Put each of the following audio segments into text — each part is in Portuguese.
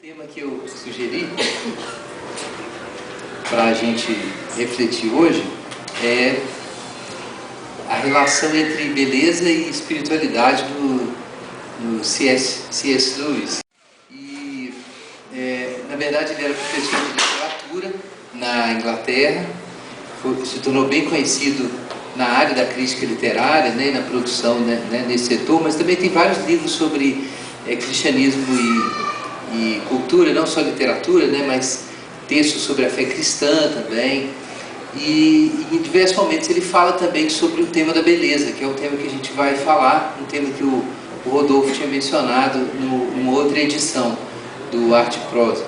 tema que eu sugeri para a gente refletir hoje é a relação entre beleza e espiritualidade do C.S. Lewis. E, na verdade, ele era professor de literatura na Inglaterra, se tornou bem conhecido na área da crítica literária, né, e na produção, né, nesse setor, mas também tem vários livros sobre cristianismo e cultura, não só literatura, né, mas textos sobre a fé cristã também. E em diversos momentos ele fala também sobre o tema da beleza, que é um tema que a gente vai falar, um tema que o Rodolfo tinha mencionado numa outra edição do Arte e Prosa.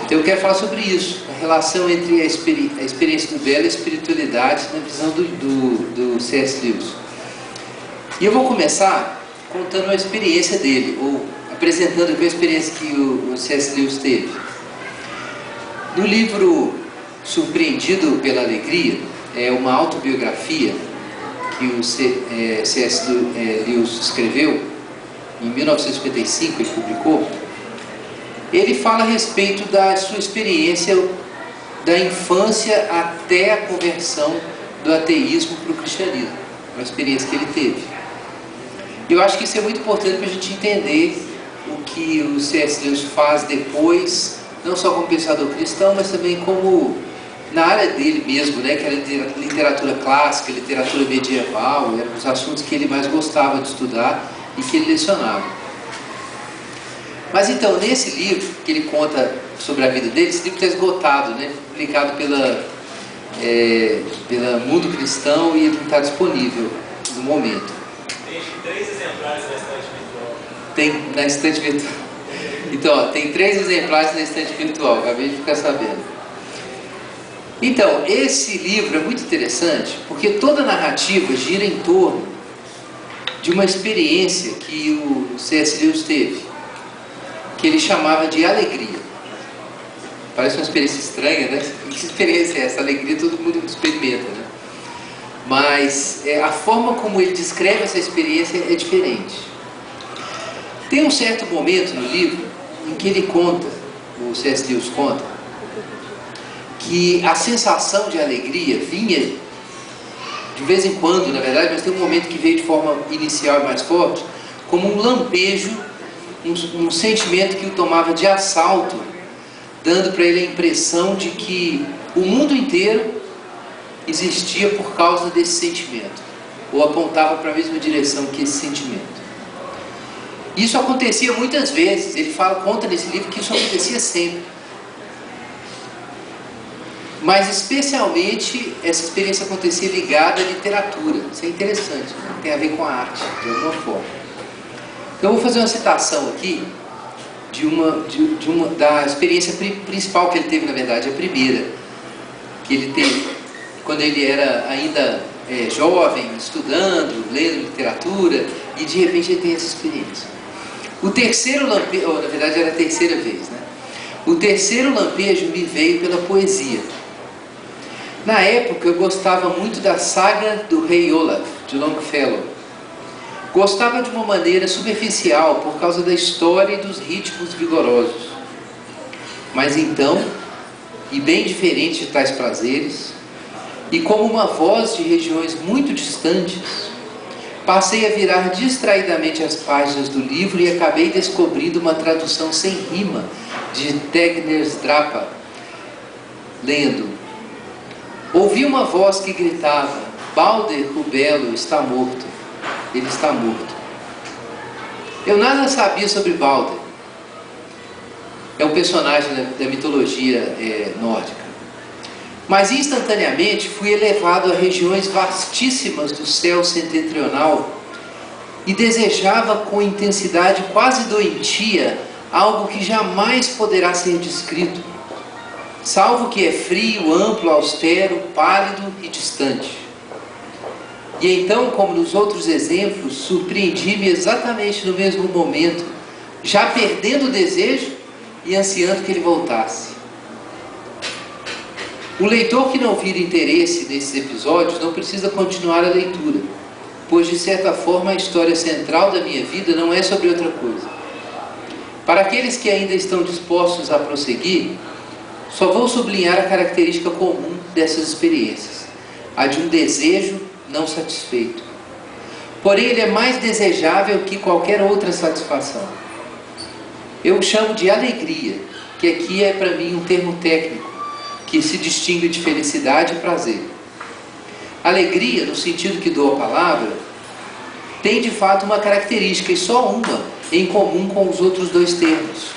Então eu quero falar sobre isso, a relação entre a experiência do belo e a espiritualidade na visão do C.S. Lewis. E eu vou começar contando a experiência dele, ou apresentando a experiência que o C.S. Lewis teve. No livro Surpreendido pela Alegria, é uma autobiografia que o C.S. Lewis escreveu, em 1955 ele publicou. Ele fala a respeito da sua experiência da infância até a conversão do ateísmo para o cristianismo, uma experiência que ele teve. Eu acho que isso é muito importante para a gente entender o que o C.S. Lewis faz depois, não só como pensador cristão, mas também como na área dele mesmo, né, que era literatura clássica, literatura medieval, eram os assuntos que ele mais gostava de estudar e que ele lecionava. Mas então, nesse livro, que ele conta sobre a vida dele, esse livro está esgotado, né, publicado pela Mundo Cristão, e ele não está disponível no momento. Tem 3 exemplares na estante virtual. Tem na estante virtual. Então, ó, tem 3 exemplares na estante virtual, acabei de ficar sabendo. Então, esse livro é muito interessante, porque toda a narrativa gira em torno de uma experiência que o C.S. Lewis teve, que ele chamava de alegria. Parece uma experiência estranha, né? Que experiência é essa? Alegria todo mundo experimenta, né? Mas a forma como ele descreve essa experiência é diferente. Tem um certo momento no livro em que ele conta, o C.S. Lewis conta, que a sensação de alegria vinha de vez em quando, na verdade, mas tem um momento que veio de forma inicial e mais forte, como um lampejo, um sentimento que o tomava de assalto, dando para ele a impressão de que o mundo inteiro existia por causa desse sentimento, ou apontava para a mesma direção que esse sentimento. Isso acontecia muitas vezes, ele conta nesse livro que isso acontecia sempre. Mas especialmente essa experiência acontecia ligada à literatura. Isso é interessante, né? Tem a ver com a arte, de alguma forma. Então eu vou fazer uma citação aqui da experiência principal que ele teve, na verdade, a primeira que ele teve quando ele era ainda jovem, estudando, lendo literatura, e de repente ele tem essa experiência. O terceiro lampejo, na verdade era a terceira vez, né? O terceiro lampejo me veio pela poesia. Na época eu gostava muito da saga do Rei Olaf, de Longfellow. Gostava de uma maneira superficial por causa da história e dos ritmos vigorosos. Mas então, e bem diferente de tais prazeres, e como uma voz de regiões muito distantes, passei a virar distraidamente as páginas do livro e acabei descobrindo uma tradução sem rima de Tegner's Drapa, lendo: ouvi uma voz que gritava: Balder, o Belo, está morto. Ele está morto. Eu nada sabia sobre Balder. É um personagem da mitologia nórdica. Mas instantaneamente fui elevado a regiões vastíssimas do céu setentrional e desejava com intensidade quase doentia algo que jamais poderá ser descrito, salvo que é frio, amplo, austero, pálido e distante. E então, como nos outros exemplos, surpreendi-me exatamente no mesmo momento, já perdendo o desejo e ansiando que ele voltasse. O leitor que não vira interesse nesses episódios não precisa continuar a leitura, pois de certa forma a história central da minha vida não é sobre outra coisa. Para aqueles que ainda estão dispostos a prosseguir, só vou sublinhar a característica comum dessas experiências, a de um desejo não satisfeito. Porém, ele é mais desejável que qualquer outra satisfação. Eu o chamo de alegria, que aqui é para mim um termo técnico, que se distingue de felicidade e prazer. Alegria, no sentido que dou a palavra, tem de fato uma característica, e só uma, em comum com os outros dois termos.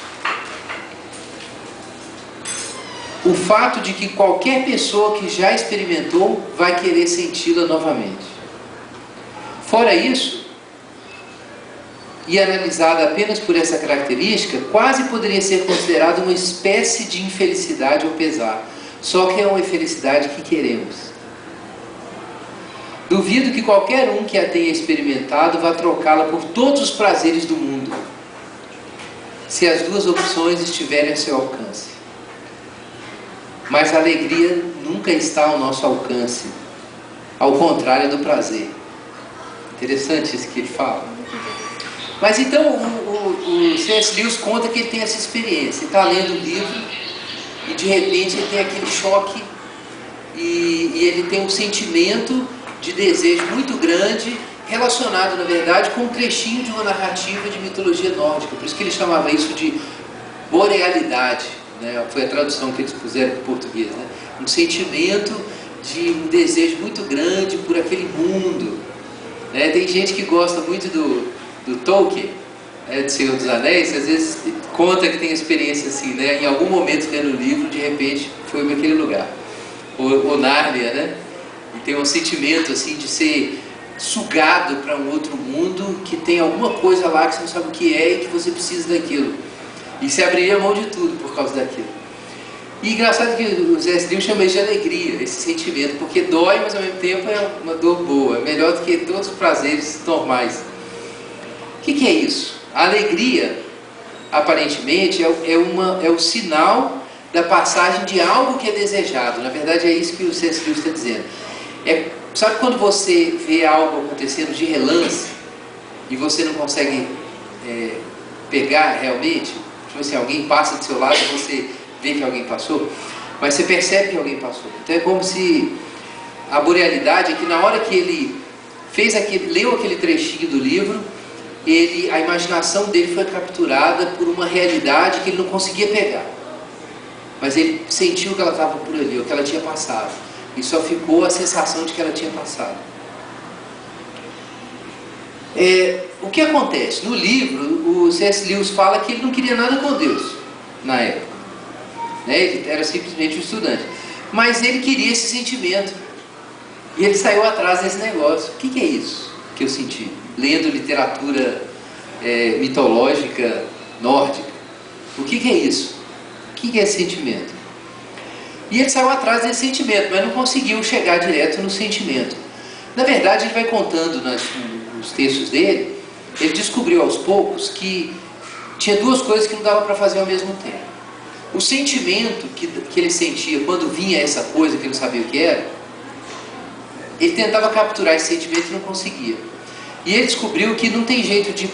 O fato de que qualquer pessoa que já experimentou vai querer senti-la novamente. Fora isso, e analisada apenas por essa característica, quase poderia ser considerada uma espécie de infelicidade ou pesar, só que é uma infelicidade que queremos. Duvido que qualquer um que a tenha experimentado vá trocá-la por todos os prazeres do mundo, se as duas opções estiverem a seu alcance. Mas a alegria nunca está ao nosso alcance, ao contrário do prazer. Interessante isso que ele fala. Mas então o C.S. Lewis conta que ele tem essa experiência. Ele está lendo o livro e de repente ele tem aquele choque e ele tem um sentimento de desejo muito grande, relacionado na verdade com um trechinho de uma narrativa de mitologia nórdica. Por isso que ele chamava isso de borealidade, né? Foi a tradução que eles puseram para o português, né? Um sentimento de um desejo muito grande por aquele mundo, né? Tem gente que gosta muito do Tolkien, do Senhor dos Anéis, às vezes conta que tem experiência assim, né? Em algum momento lendo o livro, de repente foi para aquele lugar, ou Nárnia, né? E tem um sentimento assim de ser sugado para um outro mundo, que tem alguma coisa lá que você não sabe o que é e que você precisa daquilo, e se abriria mão de tudo por causa daquilo. E engraçado que o C.S. Lewis chama isso de alegria, esse sentimento, porque dói, mas ao mesmo tempo é uma dor boa, é melhor do que todos os prazeres normais. O que é isso? A alegria, aparentemente, é o sinal da passagem de algo que é desejado. Na verdade é isso que o C.S. Lewis está dizendo. Sabe quando você vê algo acontecendo de relance e você não consegue pegar realmente? Tipo assim, alguém passa do seu lado e você vê que alguém passou, mas você percebe que alguém passou. Então é como se a borealidade é que na hora que ele leu aquele trechinho do livro, a imaginação dele foi capturada por uma realidade que ele não conseguia pegar, mas ele sentiu que ela estava por ali, ou que ela tinha passado, e só ficou a sensação de que ela tinha passado. O que acontece? No livro, o C.S. Lewis fala que ele não queria nada com Deus na época, né? Ele era simplesmente um estudante, mas ele queria esse sentimento, e ele saiu atrás desse negócio. O que é isso que eu senti lendo literatura mitológica nórdica? O que é isso? O que é esse sentimento? E ele saiu atrás desse sentimento, mas não conseguiu chegar direto no sentimento. Na verdade, ele vai contando nos textos dele, ele descobriu aos poucos que tinha duas coisas que não dava para fazer ao mesmo tempo. O sentimento que ele sentia quando vinha essa coisa que ele não sabia o que era, ele tentava capturar esse sentimento e não conseguia. E ele descobriu que não tem jeito de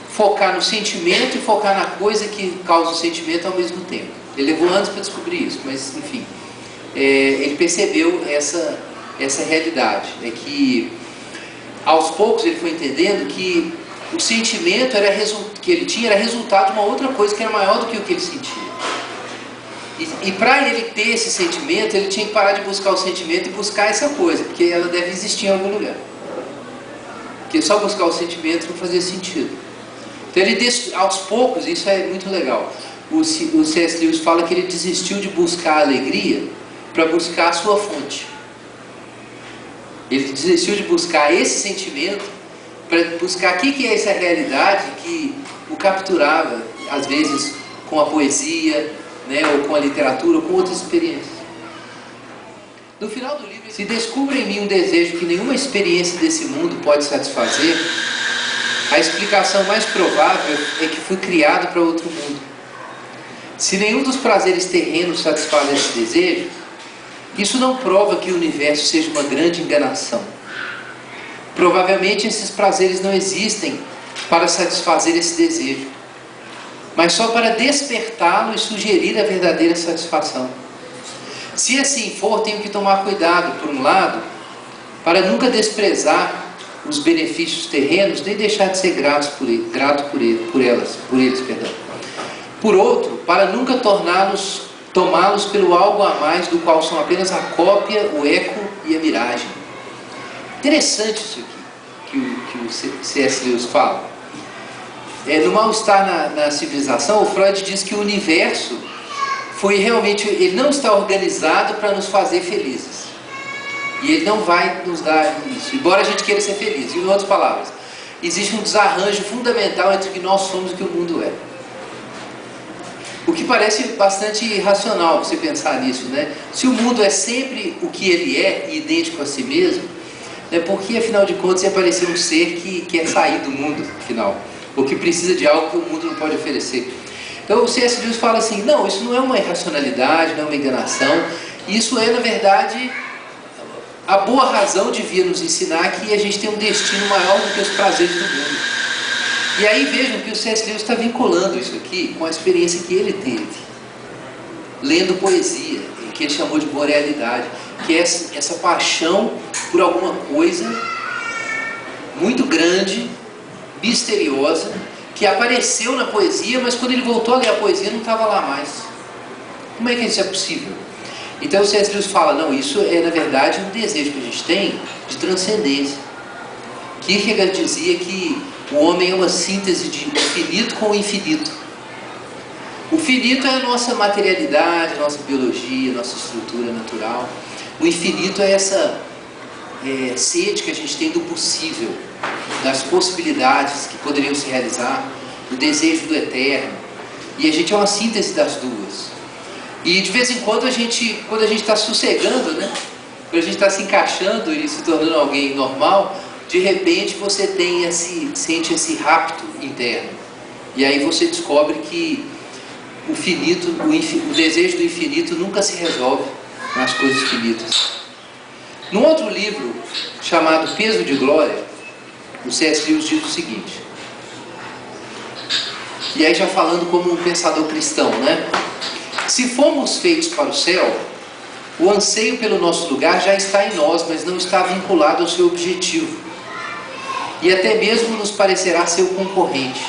focar no sentimento e focar na coisa que causa o sentimento ao mesmo tempo. Ele levou anos para descobrir isso, mas enfim, ele percebeu essa realidade, que aos poucos ele foi entendendo que o sentimento que ele tinha era resultado de uma outra coisa que era maior do que o que ele sentia. E para ele ter esse sentimento, ele tinha que parar de buscar o sentimento e buscar essa coisa, porque ela deve existir em algum lugar. Porque só buscar o sentimento não fazia sentido. Então ele, aos poucos, isso é muito legal, o C.S. Lewis fala que ele desistiu de buscar a alegria para buscar a sua fonte. Ele desistiu de buscar esse sentimento para buscar o que é essa realidade que o capturava, às vezes com a poesia, né, ou com a literatura, ou com outras experiências. No final do livro, se descobre em mim um desejo que nenhuma experiência desse mundo pode satisfazer, a explicação mais provável é que fui criado para outro mundo. Se nenhum dos prazeres terrenos satisfaz esse desejo, isso não prova que o universo seja uma grande enganação. Provavelmente esses prazeres não existem para satisfazer esse desejo, mas só para despertá-lo e sugerir a verdadeira satisfação. Se assim for, tenho que tomar cuidado, por um lado, para nunca desprezar os benefícios terrenos, nem deixar de ser grato por eles. Por outro, para nunca tomá-los pelo algo a mais do qual são apenas a cópia, o eco e a miragem. Interessante isso aqui, que o C.S. Lewis fala. No Mal-Estar na Civilização, o Freud diz que o universo ele não está organizado para nos fazer felizes. E ele não vai nos dar isso, embora a gente queira ser feliz. Em outras palavras, existe um desarranjo fundamental entre o que nós somos e o que o mundo é. O que parece bastante irracional você pensar nisso, né? Se o mundo é sempre o que ele é, idêntico a si mesmo, né, por que, afinal de contas, aparecer um ser que quer sair do mundo, afinal? Ou que precisa de algo que o mundo não pode oferecer? Então o C.S. Lewis fala assim, não, isso não é uma irracionalidade, não é uma enganação, isso é, na verdade, a boa razão devia nos ensinar que a gente tem um destino maior do que os prazeres do mundo. E aí vejam que o C.S. Lewis está vinculando isso aqui com a experiência que ele teve, lendo poesia, que ele chamou de borealidade, que é essa paixão por alguma coisa muito grande, misteriosa, que apareceu na poesia, mas quando ele voltou a ler a poesia não estava lá mais. Como é que isso é possível? Então o C.S. Lewis fala, não, isso é na verdade um desejo que a gente tem de transcendência. Kierkegaard dizia que o homem é uma síntese de finito com o infinito. O finito é a nossa materialidade, a nossa biologia, a nossa estrutura natural. O infinito é essa sede que a gente tem do possível, das possibilidades que poderiam se realizar, o desejo do eterno. E a gente é uma síntese das duas. E de vez em quando quando a gente está sossegando, né? Quando a gente está se encaixando e se tornando alguém normal, de repente você sente esse rapto interno. E aí você descobre que o finito, o desejo do infinito nunca se resolve nas coisas finitas. Num outro livro, chamado Peso de Glória, o C.S. Lewis diz o seguinte, e aí já falando como um pensador cristão, né? Se fomos feitos para o céu, o anseio pelo nosso lugar já está em nós, mas não está vinculado ao seu objetivo. E até mesmo nos parecerá seu concorrente.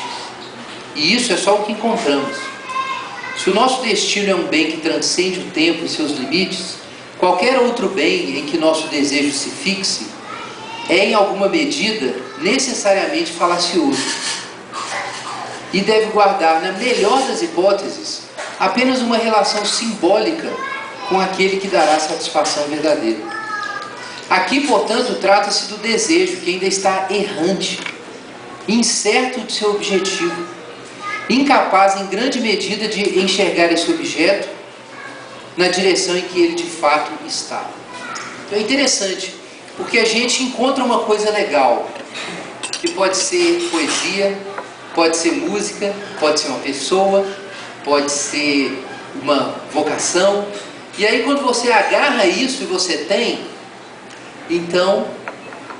E isso é só o que encontramos. Se o nosso destino é um bem que transcende o tempo e seus limites, qualquer outro bem em que nosso desejo se fixe é, em alguma medida, necessariamente falacioso. E deve guardar, na melhor das hipóteses, apenas uma relação simbólica com aquele que dará satisfação verdadeira. Aqui, portanto, trata-se do desejo que ainda está errante, incerto de seu objetivo, incapaz em grande medida de enxergar esse objeto na direção em que ele de fato está. Então é interessante, porque a gente encontra uma coisa legal, que pode ser poesia, pode ser música, pode ser uma pessoa, pode ser uma vocação, e aí quando você agarra isso e você tem, então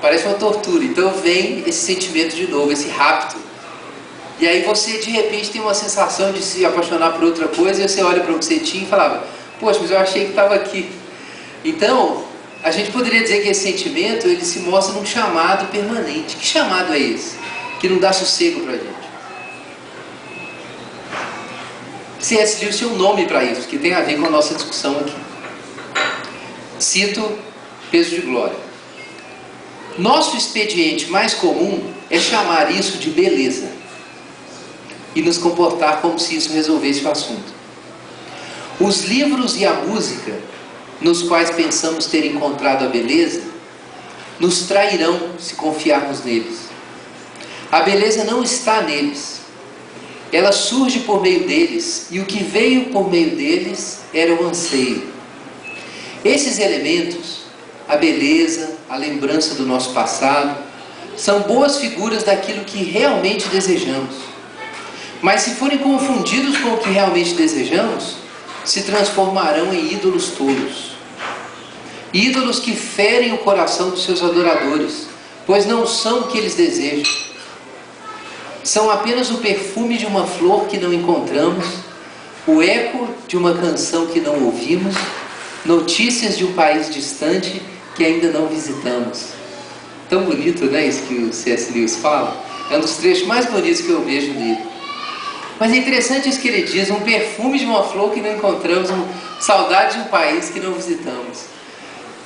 parece uma tortura, então vem esse sentimento de novo, esse rapto, e aí você de repente tem uma sensação de se apaixonar por outra coisa, e você olha para o que você tinha e falava, poxa, mas eu achei que estava aqui. Então a gente poderia dizer que esse sentimento ele se mostra num chamado permanente. Que chamado é esse? Que não dá sossego para a gente. C.S. Lewis tem um nome para isso, que tem a ver com a nossa discussão aqui. Cito Peso de Glória. Nosso expediente mais comum é chamar isso de beleza e nos comportar como se isso resolvesse o assunto. Os livros e a música, nos quais pensamos ter encontrado a beleza, nos trairão se confiarmos neles. A beleza não está neles. Ela surge por meio deles, e o que veio por meio deles era o anseio. Esses elementos, a beleza, a lembrança do nosso passado, são boas figuras daquilo que realmente desejamos. Mas se forem confundidos com o que realmente desejamos, se transformarão em ídolos tolos. Ídolos que ferem o coração dos seus adoradores, pois não são o que eles desejam. são apenas o perfume de uma flor que não encontramos, o eco de uma canção que não ouvimos, notícias de um país distante que ainda não visitamos. Tão bonito, né, isso que o C.S. Lewis fala? É um dos trechos mais bonitos que eu vejo dele. Mas é interessante isso que ele diz, um perfume de uma flor que não encontramos, saudade de um país que não visitamos.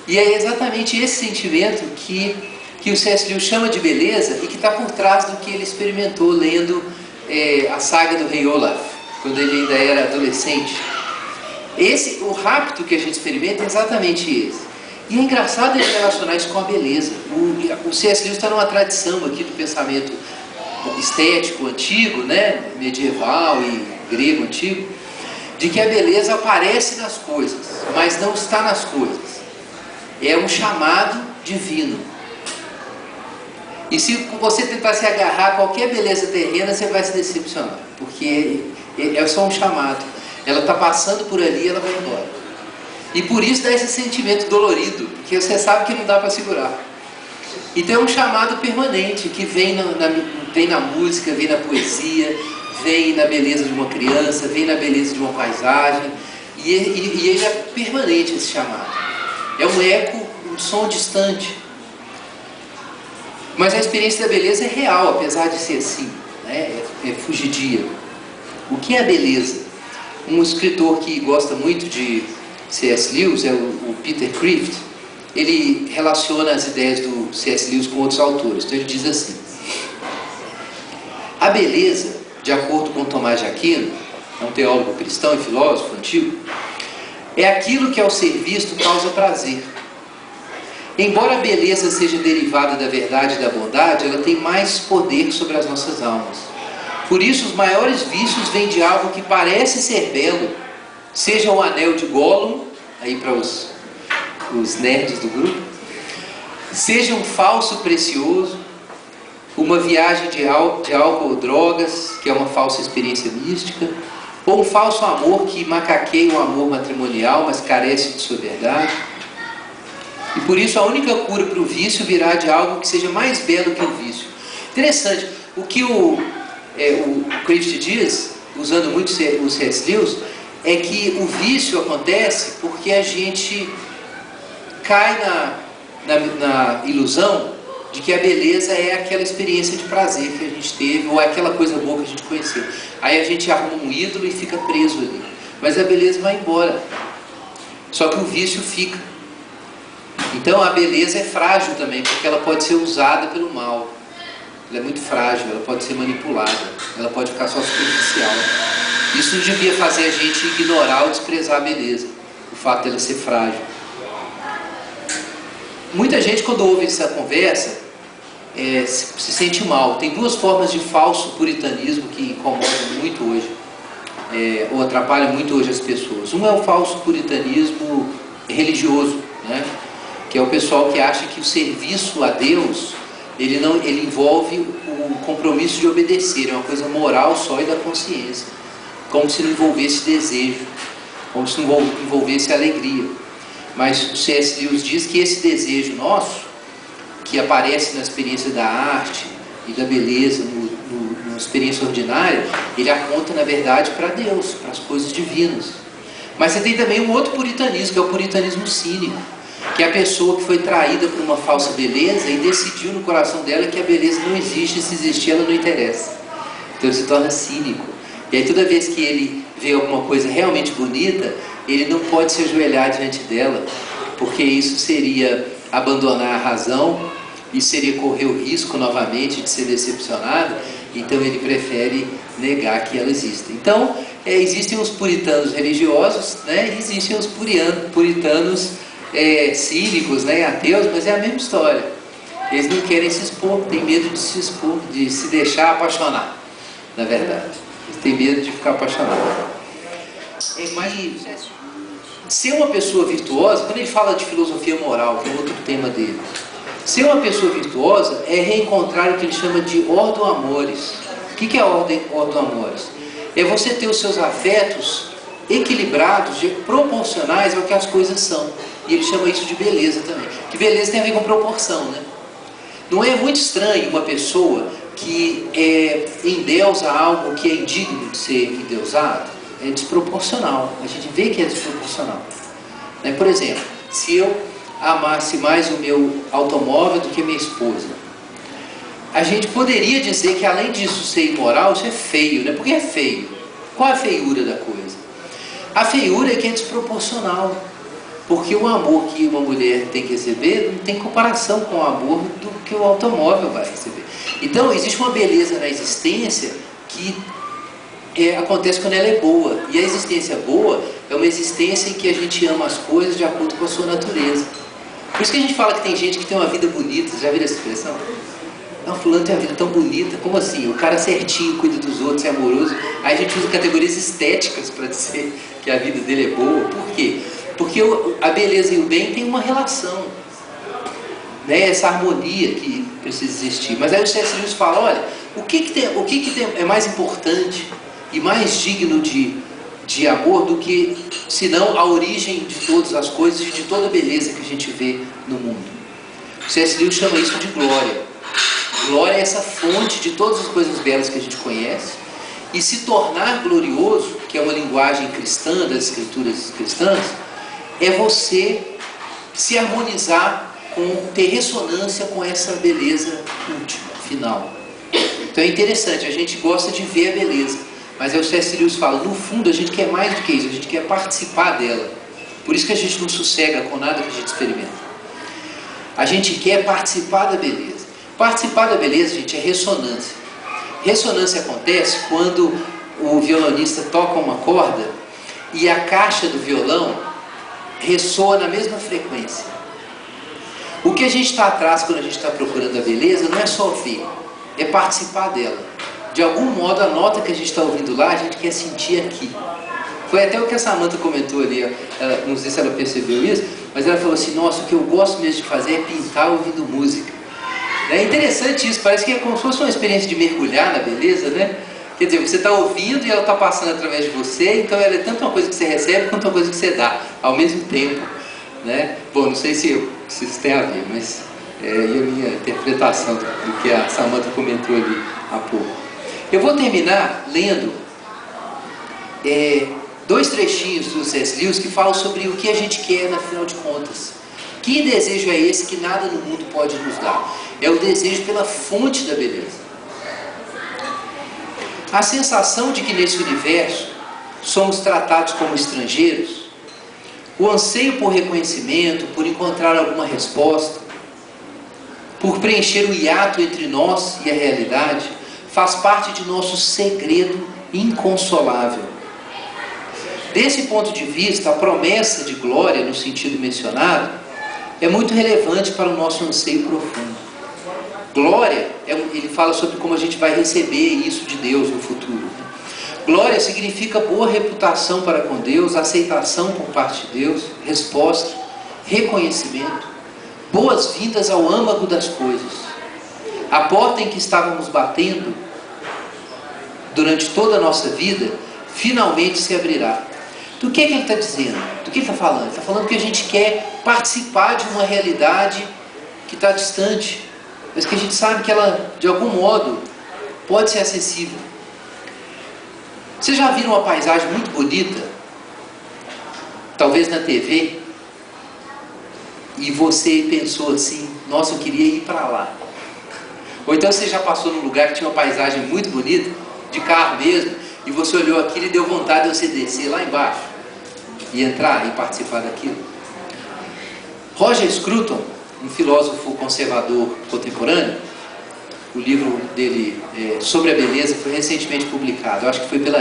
E é exatamente esse sentimento que o C.S. Lewis chama de beleza e que está por trás do que ele experimentou lendo a saga do Rei Olaf, quando ele ainda era adolescente. O rapto que a gente experimenta é exatamente esse. E é engraçado ele relacionar isso com a beleza. O C.S. Lewis está numa tradição aqui do pensamento estético antigo, né, medieval e grego antigo, de que a beleza aparece nas coisas, mas não está nas coisas. É um chamado divino. E se você tentar se agarrar a qualquer beleza terrena, você vai se decepcionar, porque é só um chamado. Ela está passando por ali e ela vai embora. E por isso dá esse sentimento dolorido, porque você sabe que não dá para segurar. Então é um chamado permanente, que vem na música, vem na poesia, vem na beleza de uma criança, vem na beleza de uma paisagem, e ele é permanente, esse chamado. É um eco, um som distante. Mas a experiência da beleza é real, apesar de ser assim, né? É fugidia. O que é a beleza? Um escritor que gosta muito de C.S. Lewis é o Peter Kreeft. Ele relaciona as ideias do C.S. Lewis com outros autores. Então ele diz assim: a beleza, de acordo com Tomás de Aquino, um teólogo cristão e filósofo antigo, é aquilo que ao ser visto causa prazer. Embora a beleza seja derivada da verdade e da bondade, ela tem mais poder sobre as nossas almas. Por isso, os maiores vícios vêm de algo que parece ser belo, seja o anel de Gollum, aí para os nerds do grupo, seja um falso precioso, uma viagem de álcool ou drogas, que é uma falsa experiência mística, ou um falso amor que macaqueia o amor matrimonial, mas carece de sua verdade. E por isso a única cura para o vício virá de algo que seja mais belo que o vício. Interessante, o que o Kreeft diz, usando muito o C.S. Lewis, é que o vício acontece porque a gente cai na ilusão de que a beleza é aquela experiência de prazer que a gente teve, ou é aquela coisa boa que a gente conheceu. Aí a gente arruma um ídolo e fica preso ali. Mas a beleza vai embora. Só que o vício fica. Então a beleza é frágil também, porque ela pode ser usada pelo mal. Ela é muito frágil, ela pode ser manipulada, ela pode ficar só superficial. Isso não devia fazer a gente ignorar ou desprezar a beleza, o fato dela ser frágil. Muita gente, quando ouve essa conversa, se sente mal. Tem duas formas de falso puritanismo que incomodam muito hoje, ou atrapalham muito hoje as pessoas. Um é o falso puritanismo religioso, né? Que é o pessoal que acha que o serviço a Deus, ele envolve o compromisso de obedecer, é uma coisa moral só e da consciência, como se não envolvesse desejo, como se não envolvesse alegria. Mas o C.S. Lewis diz que esse desejo nosso, que aparece na experiência da arte e da beleza, numa experiência ordinária, ele aponta na verdade para Deus, para as coisas divinas. Mas você tem também um outro puritanismo, que é o puritanismo cínico, que é a pessoa que foi traída por uma falsa beleza e decidiu no coração dela que a beleza não existe, e se existir ela não interessa. Então ele se torna cínico. E aí toda vez que ele vê alguma coisa realmente bonita, ele não pode se ajoelhar diante dela, porque isso seria abandonar a razão e seria correr o risco novamente de ser decepcionado. Então ele prefere negar que ela existe. Então existem os puritanos religiosos, né? E existem os puritanos cínicos, né? Ateus, mas é a mesma história. Eles não querem se expor, têm medo de se expor, de se deixar apaixonar, na verdade. Eles têm medo de ficar apaixonados. Mas ser uma pessoa virtuosa, quando ele fala de filosofia moral, que é outro tema dele, ser uma pessoa virtuosa é reencontrar o que ele chama de ordo amores. O que é ordo amores? É você ter os seus afetos equilibrados, proporcionais ao que as coisas são. E ele chama isso de beleza também. Que beleza tem a ver com proporção, né? Não é muito estranho uma pessoa que endeusa algo que é indigno de ser endeusado, é desproporcional. A gente vê que é desproporcional. Né? Por exemplo, se eu amasse mais o meu automóvel do que a minha esposa, a gente poderia dizer que, além disso ser imoral, isso é feio, né? Porque é feio. Qual é a feiura da coisa? A feiura é que é desproporcional. Porque o amor que uma mulher tem que receber não tem comparação com o amor do que o automóvel vai receber. Então, existe uma beleza na existência que acontece quando ela é boa. E a existência boa é uma existência em que a gente ama as coisas de acordo com a sua natureza. Por isso que a gente fala que tem gente que tem uma vida bonita. Você já viu essa expressão? Não, fulano tem uma vida tão bonita. Como assim? O cara certinho, cuida dos outros, é amoroso. Aí a gente usa categorias estéticas para dizer que a vida dele é boa. Por quê? Porque a beleza e o bem têm uma relação, né? Essa harmonia que precisa existir. Mas aí o C.S. Lewis fala, olha, o que é mais importante e mais digno de amor do que, senão, a origem de todas as coisas e de toda a beleza que a gente vê no mundo? O C.S. Lewis chama isso de glória. Glória é essa fonte de todas as coisas belas que a gente conhece, e se tornar glorioso, que é uma linguagem cristã, das escrituras cristãs, é você se harmonizar, ter ressonância com essa beleza última, final. Então é interessante, a gente gosta de ver a beleza, mas aí o C.S. Lewis fala, no fundo a gente quer mais do que isso, a gente quer participar dela. Por isso que a gente não sossega com nada que a gente experimenta. A gente quer participar da beleza. Participar da beleza, gente, é ressonância. Ressonância acontece quando o violonista toca uma corda e a caixa do violão ressoa na mesma frequência. O que a gente está atrás quando a gente está procurando a beleza não é só ver, é participar dela. De algum modo, a nota que a gente está ouvindo lá, a gente quer sentir aqui. Foi até o que a Samantha comentou ali, ela, não sei se ela percebeu isso, mas ela falou assim, nossa, o que eu gosto mesmo de fazer é pintar ouvindo música. É interessante isso, parece que é como se fosse uma experiência de mergulhar na beleza, né? Quer dizer, você está ouvindo e ela está passando através de você, então ela é tanto uma coisa que você recebe quanto uma coisa que você dá, ao mesmo tempo, né? Bom, não sei se isso tem a ver, mas é a minha interpretação do que a Samantha comentou ali há pouco. Eu vou terminar lendo 2 trechinhos do C.S. Lewis que falam sobre o que a gente quer, na final de contas. Que desejo é esse que nada no mundo pode nos dar? É o desejo pela fonte da beleza. A sensação de que nesse universo somos tratados como estrangeiros, o anseio por reconhecimento, por encontrar alguma resposta, por preencher o hiato entre nós e a realidade, faz parte de nosso segredo inconsolável. Desse ponto de vista, a promessa de glória, no sentido mencionado, é muito relevante para o nosso anseio profundo. Glória, ele fala sobre como a gente vai receber isso de Deus no futuro. Glória significa boa reputação para com Deus, aceitação por parte de Deus, resposta, reconhecimento, boas-vindas ao âmago das coisas. A porta em que estávamos batendo durante toda a nossa vida, finalmente se abrirá. Do que ele está dizendo? Do que ele está falando? Ele está falando que a gente quer participar de uma realidade que está distante, mas que a gente sabe que ela, de algum modo, pode ser acessível. Vocês já viram uma paisagem muito bonita, talvez na TV, e você pensou assim, nossa, eu queria ir para lá. Ou então você já passou num lugar que tinha uma paisagem muito bonita, de carro mesmo, e você olhou aquilo e deu vontade de você descer lá embaixo e entrar e participar daquilo. Roger Scruton, um filósofo conservador contemporâneo, o livro dele sobre a beleza foi recentemente publicado, eu acho que foi pela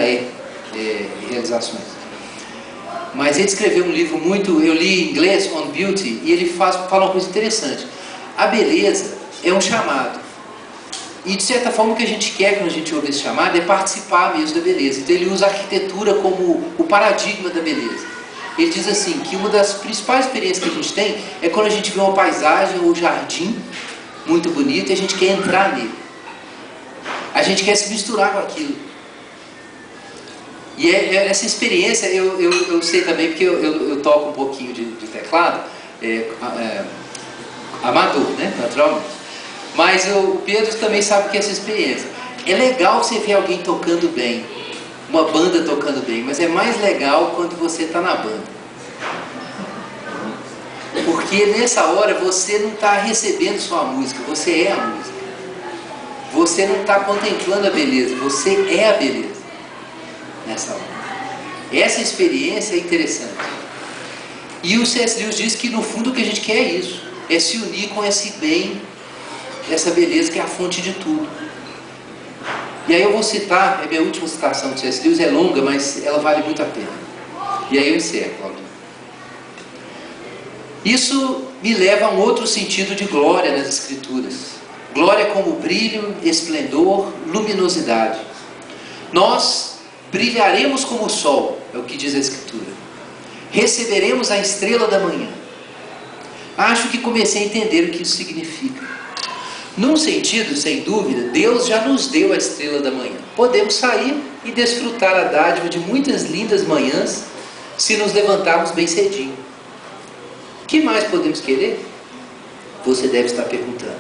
Realizações. Mas ele escreveu um livro eu li em inglês, On Beauty, e ele fala uma coisa interessante. A beleza é um chamado. E de certa forma o que a gente quer quando a gente ouve esse chamado é participar mesmo da beleza. Então ele usa a arquitetura como o paradigma da beleza. Ele diz assim, que uma das principais experiências que a gente tem é quando a gente vê uma paisagem ou um jardim muito bonito e a gente quer entrar nele. A gente quer se misturar com aquilo. E essa experiência, eu sei também, porque eu toco um pouquinho de teclado, amador, né, naturalmente. Mas o Pedro também sabe o que é essa experiência. É legal você ver alguém tocando bem, uma banda tocando bem, mas é mais legal quando você está na banda. Porque nessa hora você não está recebendo só a música, você é a música. Você não está contemplando a beleza, você é a beleza nessa hora. Essa experiência é interessante. E o C.S. Lewis diz que no fundo o que a gente quer é isso, é se unir com esse bem, essa beleza que é a fonte de tudo. E aí eu vou citar, é minha última citação do C.S. Lewis, é longa, mas ela vale muito a pena. E aí eu encerro, Claudio. Isso me leva a um outro sentido de glória nas Escrituras. Glória como brilho, esplendor, luminosidade. Nós brilharemos como o sol, é o que diz a Escritura. Receberemos a estrela da manhã. Acho que comecei a entender o que isso significa. Num sentido, sem dúvida, Deus já nos deu a estrela da manhã. Podemos sair e desfrutar a dádiva de muitas lindas manhãs se nos levantarmos bem cedinho. O que mais podemos querer? Você deve estar perguntando.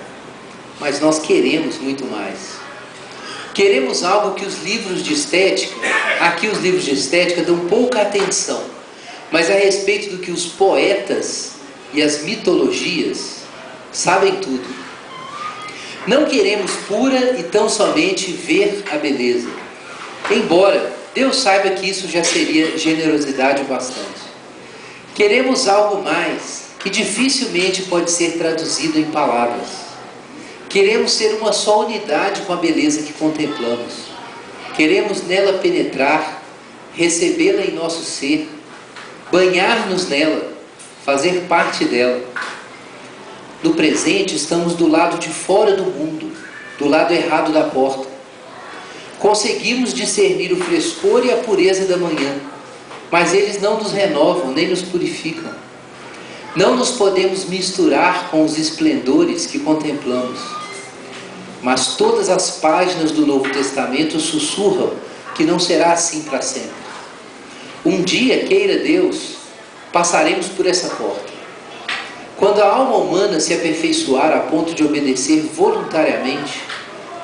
Mas nós queremos muito mais. Queremos algo que os livros de estética, aqui os livros de estética dão pouca atenção, mas a respeito do que os poetas e as mitologias sabem tudo. Não queremos pura e tão somente ver a beleza, embora Deus saiba que isso já seria generosidade o bastante. Queremos algo mais, que dificilmente pode ser traduzido em palavras. Queremos ser uma só unidade com a beleza que contemplamos. Queremos nela penetrar, recebê-la em nosso ser, banhar-nos nela, fazer parte dela. No presente estamos do lado de fora do mundo, do lado errado da porta. Conseguimos discernir o frescor e a pureza da manhã, mas eles não nos renovam, nem nos purificam. Não nos podemos misturar com os esplendores que contemplamos. Mas todas as páginas do Novo Testamento sussurram que não será assim para sempre. Um dia, queira Deus, passaremos por essa porta. Quando a alma humana se aperfeiçoar a ponto de obedecer voluntariamente,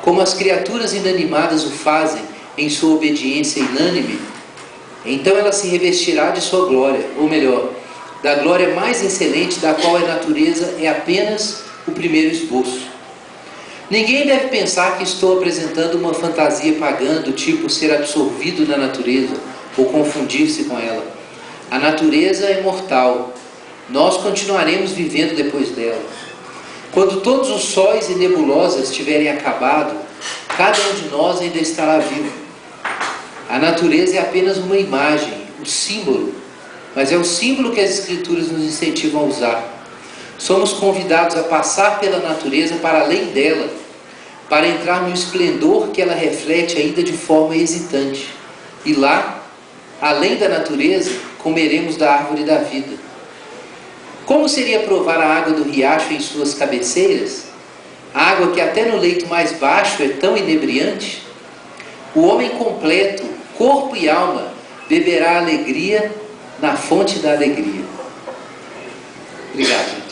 como as criaturas inanimadas o fazem em sua obediência inânime, então ela se revestirá de sua glória, ou melhor, da glória mais excelente, da qual a natureza é apenas o primeiro esboço. Ninguém deve pensar que estou apresentando uma fantasia pagã do tipo ser absorvido na natureza ou confundir-se com ela. A natureza é mortal. Nós continuaremos vivendo depois dela. Quando todos os sóis e nebulosas tiverem acabado, cada um de nós ainda estará vivo. A natureza é apenas uma imagem, um símbolo, mas é o símbolo que as Escrituras nos incentivam a usar. Somos convidados a passar pela natureza para além dela, para entrar no esplendor que ela reflete ainda de forma hesitante. E lá, além da natureza, comeremos da árvore da vida. Como seria provar a água do riacho em suas cabeceiras? A água que até no leito mais baixo é tão inebriante? O homem completo, corpo e alma, beberá alegria na fonte da alegria. Obrigado.